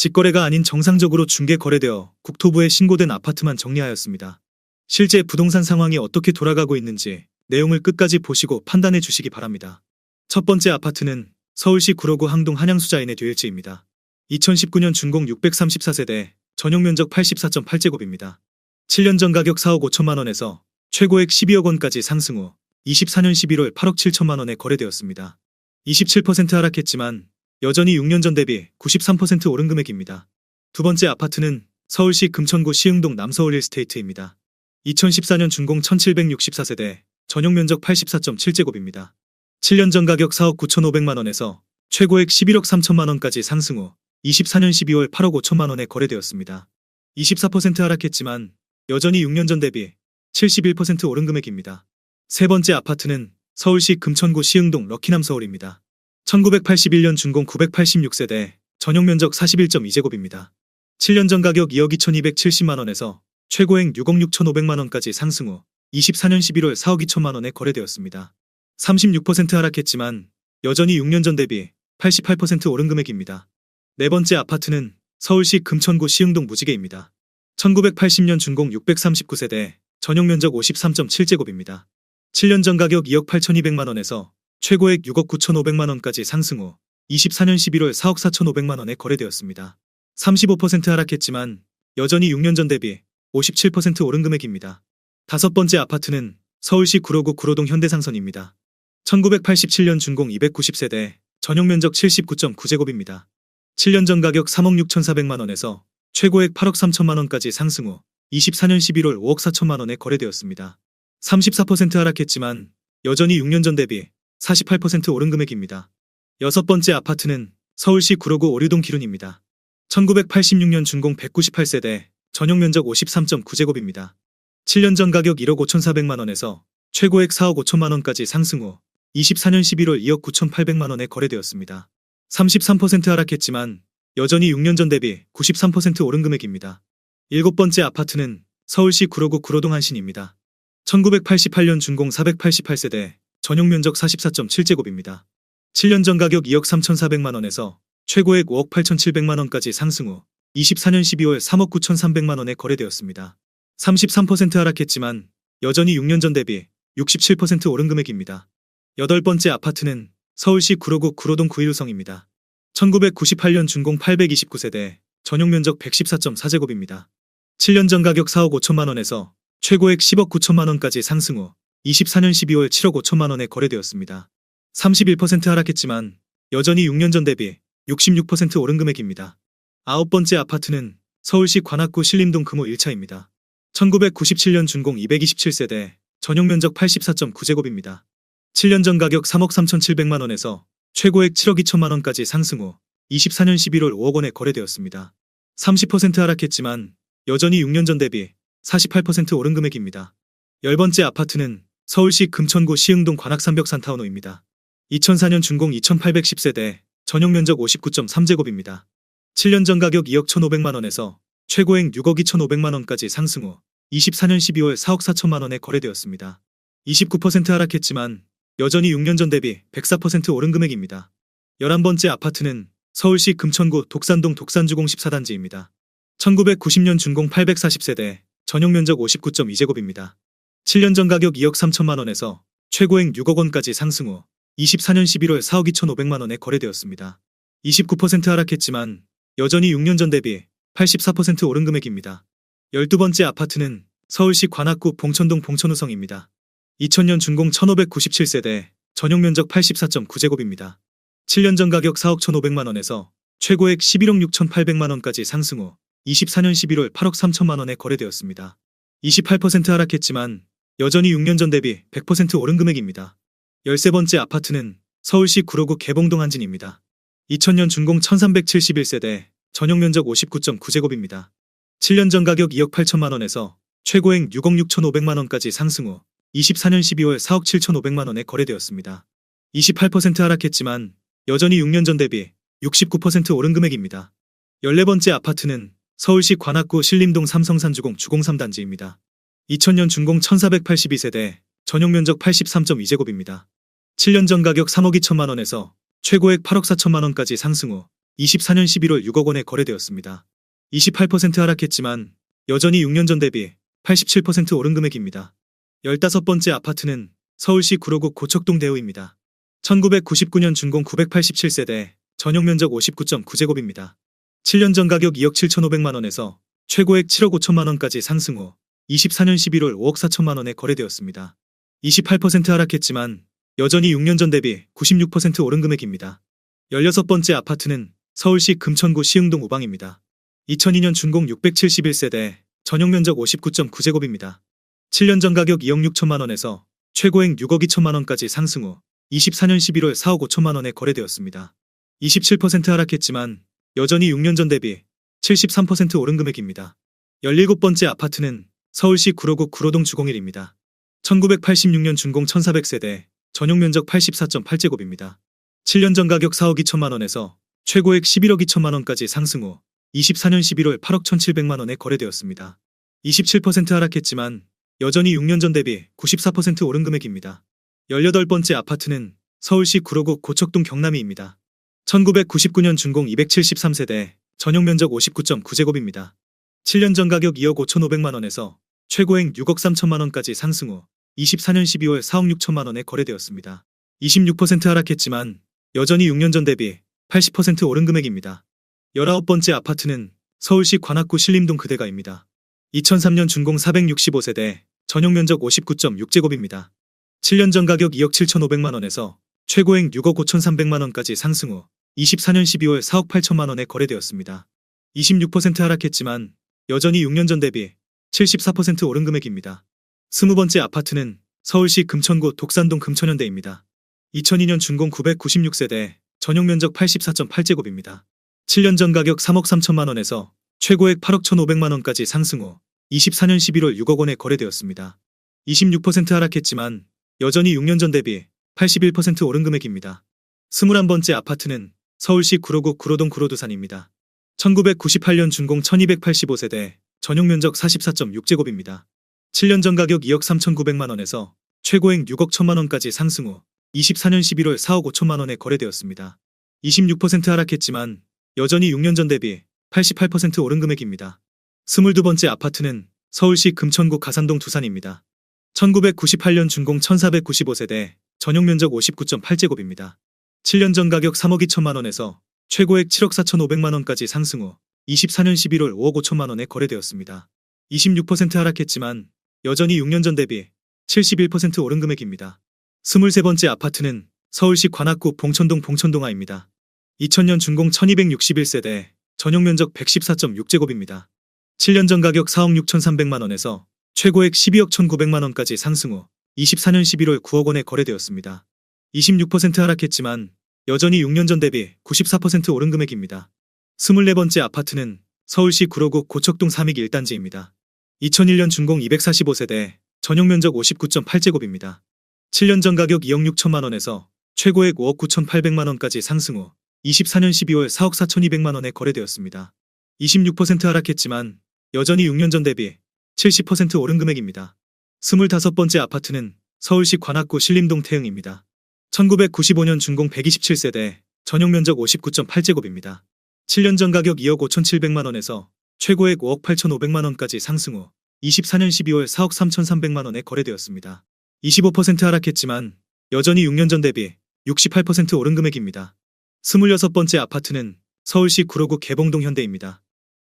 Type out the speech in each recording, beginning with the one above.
직거래가 아닌 정상적으로 중개 거래되어 국토부에 신고된 아파트만 정리하였습니다. 실제 부동산 상황이 어떻게 돌아가고 있는지 내용을 끝까지 보시고 판단해 주시기 바랍니다. 첫 번째 아파트는 서울시 구로구 항동 한양수자인의 듀일지입니다. 2019년 준공 634세대, 전용 면적 84.8제곱입니다. 7년 전 가격 4억 5천만 원에서 최고액 12억 원까지 상승 후 24년 11월 8억 7천만 원에 거래되었습니다. 27% 하락했지만 여전히 6년 전 대비 93% 오른 금액입니다. 두 번째 아파트는 서울시 금천구 시흥동 남서울 일스테이트입니다. 2014년 준공 1764세대, 전용 면적 84.7제곱입니다. 7년 전 가격 4억 9,500만 원에서 최고액 11억 3천만 원까지 상승 후 24년 12월 8억 5천만 원에 거래되었습니다. 24% 하락했지만 여전히 6년 전 대비 71% 오른 금액입니다. 세 번째 아파트는 서울시 금천구 시흥동 럭키남서울입니다. 1981년 준공 986세대, 전용 면적 41.2제곱입니다. 7년 전 가격 2억 2,270만 원에서 최고액 6억 6,500만 원까지 상승 후 24년 11월 4억 2천만 원에 거래되었습니다. 36% 하락했지만 여전히 6년 전 대비 88% 오른 금액입니다. 네 번째 아파트는 서울시 금천구 시흥동 무지개입니다. 1980년 준공 639세대, 전용 면적 53.7제곱입니다. 7년 전 가격 2억 8,200만 원에서 최고액 6억 9,500만 원까지 상승 후 24년 11월 4억 4,500만 원에 거래되었습니다. 35% 하락했지만 여전히 6년 전 대비 57% 오른 금액입니다. 다섯 번째 아파트는 서울시 구로구 구로동 현대상선입니다. 1987년 준공 290세대, 전용 면적 79.9제곱입니다. 7년 전 가격 3억 6,400만 원에서 최고액 8억 3천만 원까지 상승 후 24년 11월 5억 4천만 원에 거래되었습니다. 34% 하락했지만 여전히 6년 전 대비 48% 오른 금액입니다. 여섯 번째 아파트는 서울시 구로구 오류동 기룬입니다. 1986년 준공 198세대, 전용 면적 53.9제곱입니다. 7년 전 가격 1억 5,400만 원에서 최고액 4억 5천만 원까지 상승 후 24년 11월 2억 9,800만 원에 거래되었습니다. 33% 하락했지만 여전히 6년 전 대비 93% 오른 금액입니다. 일곱 번째 아파트는 서울시 구로구 구로동 한신입니다. 1988년 준공 488세대, 전용 면적 44.7제곱입니다. 7년 전 가격 2억 3,400만 원에서 최고액 5억 8,700만 원까지 상승 후 24년 12월 3억 9,300만 원에 거래되었습니다. 33% 하락했지만 여전히 6년 전 대비 67% 오른 금액입니다. 여덟 번째 아파트는 서울시 구로구 구로동 9.1호성입니다. 1998년 준공 829세대, 전용 면적 114.4제곱입니다. 7년 전 가격 4억 5천만 원에서 최고액 10억 9천만 원까지 상승 후 24년 12월 7억 5천만 원에 거래되었습니다. 31% 하락했지만 여전히 6년 전 대비 66% 오른 금액입니다. 아홉 번째 아파트는 서울시 관악구 신림동 금호 1차입니다. 1997년 준공 227세대, 전용 면적 84.9제곱입니다. 7년 전 가격 3억 3,700만 원에서 최고액 7억 2천만 원까지 상승 후 24년 11월 5억 원에 거래되었습니다. 30% 하락했지만 여전히 6년 전 대비 48% 오른 금액입니다. 열 번째 아파트는 서울시 금천구 시흥동 관악삼벽산타운호입니다. 2004년 준공 2810세대, 전용 면적 59.3제곱입니다. 7년 전 가격 2억 1,500만 원에서 최고액 6억 2,500만 원까지 상승 후 24년 12월 4억 4천만 원에 거래되었습니다. 29% 하락했지만 여전히 6년 전 대비 104% 오른 금액입니다. 11번째 아파트는 서울시 금천구 독산동 독산주공 14단지입니다. 1990년 준공 840세대, 전용 면적 59.2제곱입니다. 7년 전 가격 2억 3천만 원에서 최고액 6억 원까지 상승 후 24년 11월 4억 2,500만 원에 거래되었습니다. 29% 하락했지만 여전히 6년 전 대비 84% 오른 금액입니다. 12번째 아파트는 서울시 관악구 봉천동 봉천우성입니다. 2000년 준공 1597세대, 전용 면적 84.9제곱입니다. 7년 전 가격 4억 1,500만 원에서 최고액 11억 6,800만 원까지 상승 후 24년 11월 8억 3천만 원에 거래되었습니다. 28% 하락했지만 여전히 6년 전 대비 100% 오른 금액입니다. 13번째 아파트는 서울시 구로구 개봉동 한진입니다. 2000년 준공 1371세대, 전용 면적 59.9제곱입니다. 7년 전 가격 2억 8천만 원에서 최고액 6억 6,500만 원까지 상승 후 24년 12월 4억 7,500만 원에 거래되었습니다. 28% 하락했지만 여전히 6년 전 대비 69% 오른 금액입니다. 14번째 아파트는 서울시 관악구 신림동 삼성산주공 주공 3단지입니다. 2000년 준공 1482세대, 전용 면적 83.2제곱입니다. 7년 전 가격 3억 2천만 원에서 최고액 8억 4천만 원까지 상승 후 24년 11월 6억 원에 거래되었습니다. 28% 하락했지만 여전히 6년 전 대비 87% 오른 금액입니다. 15번째 아파트는 서울시 구로구 고척동 대우입니다. 1999년 준공 987세대, 전용 면적 59.9제곱입니다. 7년 전 가격 2억 7,500만 원에서 최고액 7억 5천만 원까지 상승 후 24년 11월 5억 4천만 원에 거래되었습니다. 28% 하락했지만 여전히 6년 전 대비 96% 오른 금액입니다. 16번째 아파트는 서울시 금천구 시흥동 우방입니다. 2002년 준공 671세대, 전용 면적 59.9제곱입니다. 7년 전 가격 2억 6천만 원에서 최고액 6억 2천만 원까지 상승 후 24년 11월 4억 5천만 원에 거래되었습니다. 27% 하락했지만 여전히 6년 전 대비 73% 오른 금액입니다. 17번째 아파트는 서울시 구로구 구로동 주공일입니다. 1986년 준공 1400세대, 전용 면적 84.8제곱입니다. 7년 전 가격 4억 2천만 원에서 최고액 11억 2천만 원까지 상승 후 24년 11월 8억 1,700만 원에 거래되었습니다. 27% 하락했지만 여전히 6년 전 대비 94% 오른 금액입니다. 18번째 아파트는 서울시 구로구 고척동 경남이입니다. 1999년 준공 273세대, 전용 면적 59.9제곱입니다. 7년 전 가격 2억 5,500만 원에서 최고액 6억 3천만 원까지 상승 후 24년 12월 4억 6천만 원에 거래되었습니다. 26% 하락했지만 여전히 6년 전 대비 80% 오른 금액입니다. 19번째 아파트는 서울시 관악구 신림동 그대가입니다. 2003년 준공 465세대, 전용 면적 59.6제곱입니다. 7년 전 가격 2억 7,500만 원에서 최고액 6억 5,300만 원까지 상승 후 24년 12월 4억 8천만 원에 거래되었습니다. 26% 하락했지만 여전히 6년 전 대비 74% 오른 금액입니다. 20번째 아파트는 서울시 금천구 독산동 금천현대입니다. 2002년 준공 996세대, 전용 면적 84.8제곱입니다. 7년 전 가격 3억 3천만 원에서 최고액 8억 1,500만 원까지 상승 후 24년 11월 6억 원에 거래되었습니다. 26% 하락했지만 여전히 6년 전 대비 81% 오른 금액입니다. 21번째 아파트는 서울시 구로구 구로동 구로두산입니다. 1998년 준공 1285세대, 전용 면적 44.6제곱입니다. 7년 전 가격 2억 3,900만 원에서 최고액 6억 1천만 원까지 상승 후 24년 11월 4억 5천만 원에 거래되었습니다. 26% 하락했지만 여전히 6년 전 대비 88% 오른 금액입니다. 22번째 아파트는 서울시 금천구 가산동 두산입니다. 1998년 준공 1495세대, 전용 면적 59.8제곱입니다. 7년 전 가격 3억 2천만 원에서 최고액 7억 4,500만 원까지 상승 후 24년 11월 5억 5천만 원에 거래되었습니다. 26% 하락했지만 여전히 6년 전 대비 71% 오른 금액입니다. 23번째 아파트는 서울시 관악구 봉천동 봉천동아입니다. 2000년 준공 1261세대, 전용 면적 114.6제곱입니다. 7년 전 가격 4억 6,300만 원에서 최고액 12억 1,900만 원까지 상승 후 24년 11월 9억 원에 거래되었습니다. 26% 하락했지만 여전히 6년 전 대비 94% 오른 금액입니다. 24번째 아파트는 서울시 구로구 고척동 삼익 1단지입니다. 2001년 준공 245세대, 전용 면적 59.8제곱입니다. 7년 전 가격 2억 6천만 원에서 최고액 5억 9,800만 원까지 상승 후 24년 12월 4억 4,200만 원에 거래되었습니다. 26% 하락했지만 여전히 6년 전 대비 70% 오른 금액입니다. 25번째 아파트는 서울시 관악구 신림동 태흥입니다. 1995년 준공 127세대, 전용 면적 59.8제곱입니다. 7년 전 가격 2억 5,700만 원에서 최고액 5억 8,500만 원까지 상승 후 24년 12월 4억 3,300만 원에 거래되었습니다. 25% 하락했지만 여전히 6년 전 대비 68% 오른 금액입니다. 26번째 아파트는 서울시 구로구 개봉동 현대입니다.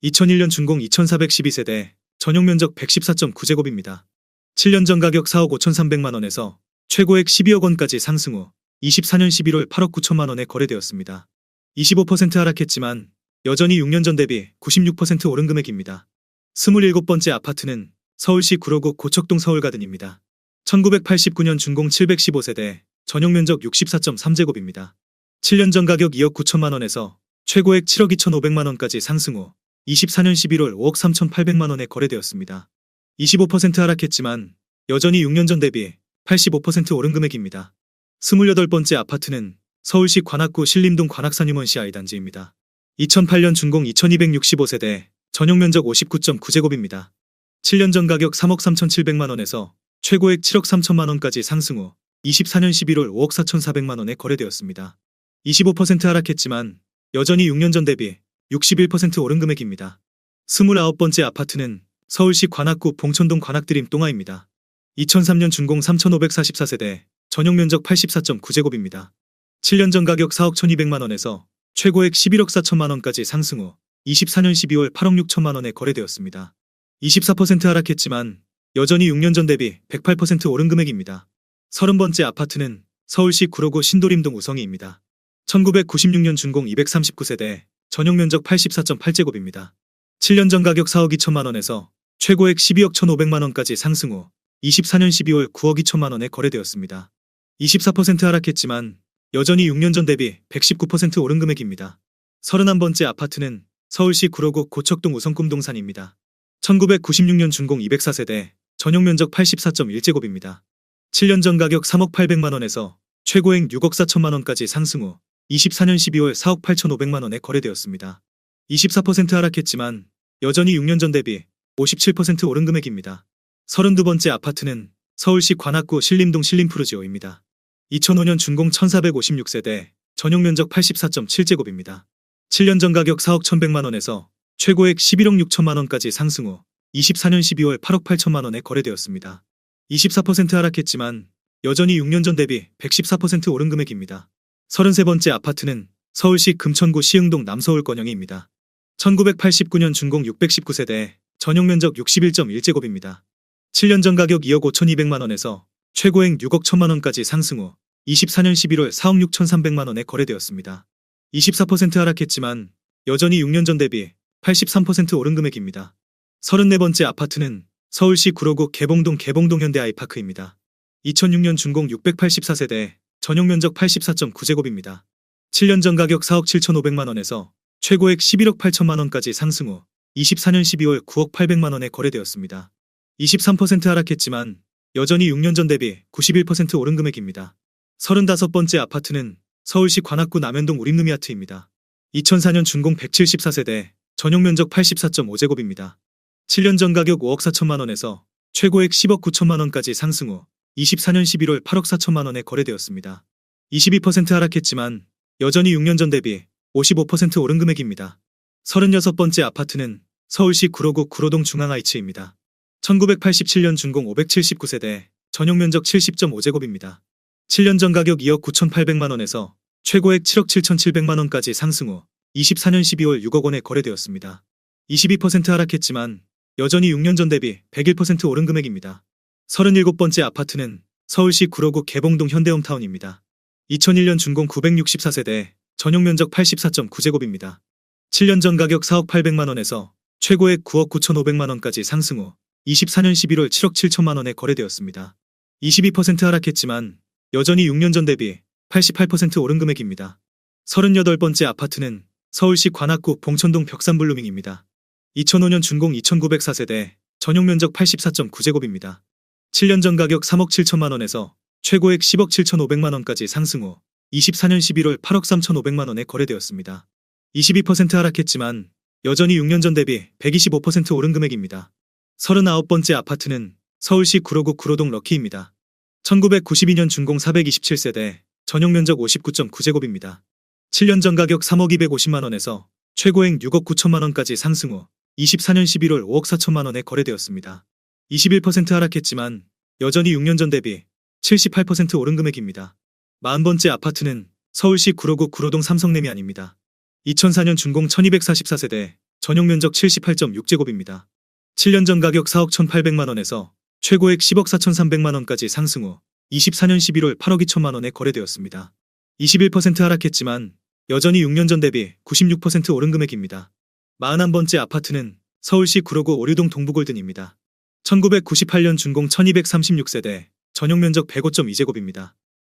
2001년 준공 2412세대, 전용 면적 114.9제곱입니다. 7년 전 가격 4억 5,300만 원에서 최고액 12억 원까지 상승 후 24년 11월 8억 9천만 원에 거래되었습니다. 25% 하락했지만 여전히 6년 전 대비 96% 오른 금액입니다. 27번째 아파트는 서울시 구로구 고척동 서울가든입니다. 1989년 준공 715세대, 전용 면적 64.3제곱입니다. 7년 전 가격 2억 9천만 원에서 최고액 7억 2,500만 원까지 상승 후 24년 11월 5억 3,800만 원에 거래되었습니다. 25% 하락했지만 여전히 6년 전 대비 85% 오른 금액입니다. 28번째 아파트는 서울시 관악구 신림동 관악산유먼시 I단지입니다. 2008년 준공 2265세대, 전용 면적 59.9제곱입니다. 7년 전 가격 3억 3,700만 원에서 최고액 7억 3천만 원까지 상승 후 24년 11월 5억 4,400만 원에 거래되었습니다. 25% 하락했지만 여전히 6년 전 대비 61% 오른 금액입니다. 29번째 아파트는 서울시 관악구 봉천동 관악드림 똥하입니다. 2003년 준공 3,544세대, 전용 면적 84.9제곱입니다. 7년 전 가격 4억 1,200만원에서 최고액 11억 4천만원까지 상승 후 24년 12월 8억 6천만원에 거래되었습니다. 24% 하락했지만 여전히 6년 전 대비 108% 오른 금액입니다. 30번째 아파트는 서울시 구로구 신도림동 우성이입니다. 1996년 준공 239세대, 전용 면적 84.8제곱입니다. 7년 전 가격 4억 2천만원에서 최고액 12억 1,500만원까지 상승 후 24년 12월 9억 2천만원에 거래되었습니다. 24% 하락했지만 여전히 6년 전 대비 119% 오른 금액입니다. 31번째 아파트는 서울시 구로구 고척동 우성꿈동산입니다. 1996년 준공 204세대, 전용 면적 84.1제곱입니다. 7년 전 가격 3억 800만원에서 최고액 6억 4천만원까지 상승 후 24년 12월 4억 8,500만원에 거래되었습니다. 24% 하락했지만 여전히 6년 전 대비 57% 오른 금액입니다. 32번째 아파트는 서울시 관악구 신림동 신림푸르지오입니다. 2005년 준공 1456세대, 전용 면적 84.7제곱입니다. 7년 전 가격 4억 1,100만원에서 최고액 11억 6천만원까지 상승 후 24년 12월 8억 8천만원에 거래되었습니다. 24% 하락했지만 여전히 6년 전 대비 114% 오른 금액입니다. 33번째 아파트는 서울시 금천구 시흥동 남서울 건영이입니다. 1989년 준공 619세대, 전용 면적 61.1제곱입니다. 7년 전 가격 2억 5,200만원에서 최고액 6억 1천만원까지 상승 후 24년 11월 4억 6,300만원에 거래되었습니다. 24% 하락했지만 여전히 6년 전 대비 83% 오른 금액입니다. 34번째 아파트는 서울시 구로구 개봉동 현대 아이파크입니다. 2006년 준공 684세대, 전용 면적 84.9제곱입니다. 7년 전 가격 4억 7,500만원에서 최고액 11억 8천만원까지 상승 후 24년 12월 9억 800만원에 거래되었습니다. 23% 하락했지만 여전히 6년 전 대비 91% 오른 금액입니다. 35번째 아파트는 서울시 관악구 남현동 우림루미아트입니다. 2004년 준공 174세대, 전용 면적 84.5제곱입니다. 7년 전 가격 5억 4천만원에서 최고액 10억 9천만원까지 상승 후 24년 11월 8억 4천만원에 거래되었습니다. 22% 하락했지만 여전히 6년 전 대비 55% 오른 금액입니다. 36번째 아파트는 서울시 구로구 구로동 중앙하이츠입니다. 1987년 준공 579세대, 전용 면적 70.5제곱입니다. 7년 전 가격 2억 9,800만원에서 최고액 7억 7,700만원까지 상승 후 24년 12월 6억 원에 거래되었습니다. 22% 하락했지만 여전히 6년 전 대비 101% 오른 금액입니다. 37번째 아파트는 서울시 구로구 개봉동 현대홈타운입니다. 2001년 준공 964세대, 전용 면적 84.9제곱입니다. 7년 전 가격 4억 800만원에서 최고액 9억 9,500만원까지 상승 후 24년 11월 7억 7천만원에 거래되었습니다. 22% 하락했지만 여전히 6년 전 대비 88% 오른 금액입니다. 38번째 아파트는 서울시 관악구 봉천동 벽산블루밍입니다. 2005년 준공 2,904세대, 전용 면적 84.9제곱입니다. 7년 전 가격 3억 7천만원에서 최고액 10억 7,500만원까지 상승 후 24년 11월 8억 3,500만원에 거래되었습니다. 22% 하락했지만 여전히 6년 전 대비 125% 오른 금액입니다. 39번째 아파트는 서울시 구로구 구로동 럭키입니다. 1992년 준공 427세대, 전용 면적 59.9제곱입니다. 7년 전 가격 3억 250만원에서 최고액 6억 9천만원까지 상승 후 24년 11월 5억 4천만원에 거래되었습니다. 21% 하락했지만 여전히 6년 전 대비 78% 오른 금액입니다. 40번째 아파트는 서울시 구로구 구로동 삼성레미안입니다. 2004년 준공 1244세대, 전용 면적 78.6제곱입니다. 7년 전 가격 4억 1,800만원에서 최고액 10억 4,300만원까지 상승 후 24년 11월 8억 2천만원에 거래되었습니다. 21% 하락했지만 여전히 6년 전 대비 96% 오른 금액입니다. 41번째 아파트는 서울시 구로구 오류동 동부골든입니다. 1998년 준공 1236세대, 전용 면적 105.2제곱입니다.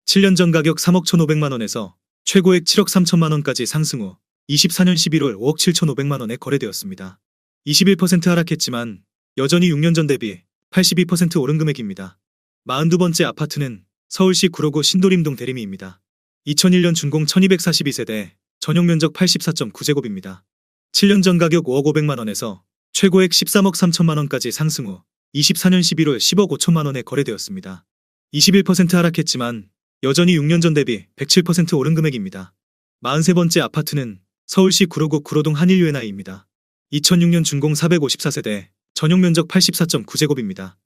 7년 전 가격 3억 1,500만원에서 최고액 7억 3천만원까지 상승 후 24년 11월 5억 7,500만원에 거래되었습니다. 21% 하락했지만 여전히 6년 전 대비 82% 오른 금액입니다. 42번째 아파트는 서울시 구로구 신도림동 대림이입니다. 2001년 준공 1242세대, 전용 면적 84.9제곱입니다. 7년 전 가격 5억 500만원에서 최고액 13억 3천만원까지 상승 후 24년 11월 10억 5천만원에 거래되었습니다. 21% 하락했지만 여전히 6년 전 대비 107% 오른 금액입니다. 43번째 아파트는 서울시 구로구 구로동 한일유엔아이입니다. 2006년 준공 454세대, 전용 면적 84.9제곱입니다.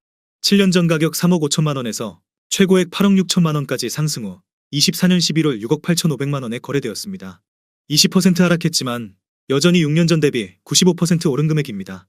7년 전 가격 3억 5천만 원에서 최고액 8억 6천만 원까지 상승 후 24년 11월 6억 8천5백만 원에 거래되었습니다. 20% 하락했지만 여전히 6년 전 대비 95% 오른 금액입니다.